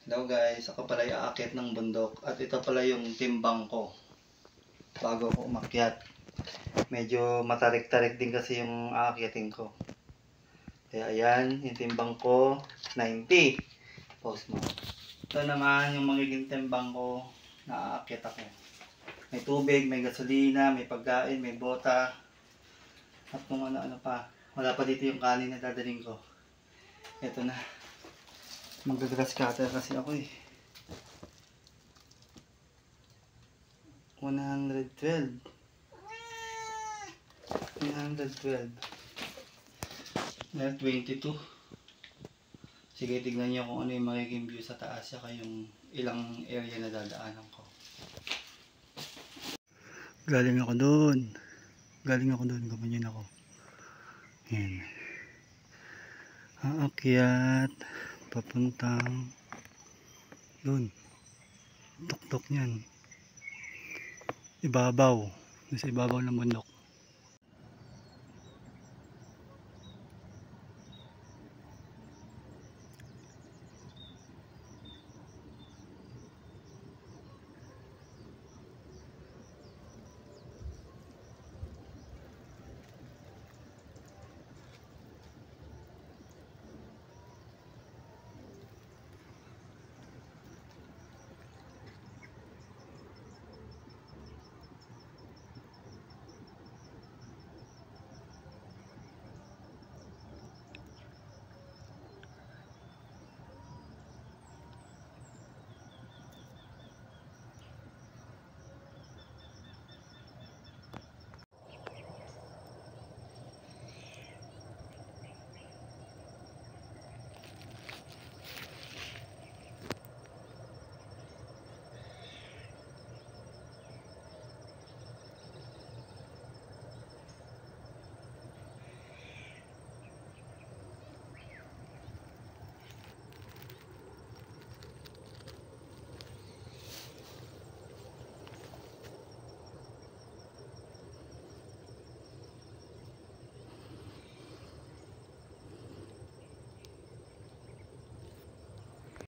Hello guys, ako pala yung aakyat ng bundok at ito pala yung timbang ko bago ko umakyat. Medyo matarik-tarik din kasi yung aakyatin ko. Kaya ayan, yung timbang ko 90. Pause mo. Ito naman yung magiging timbang ko na aakyat ako. May tubig, may gasolina, may pagkain, may bota at kung ano-ano pa. Wala pa dito yung kanin na dadaling ko. Ito na. Mag-grass cutter kasi ako eh. 112. 112. 22. Sige, tignan nyo kung ano yung magiging view sa taas saka yung ilang area na dadaanan ko. Galing ako doon. Gamanyan ako. Yan. Aakyat. Papuntang doon. Tuktok niyan. Ibabaw. Nasa ibabaw ng bundok.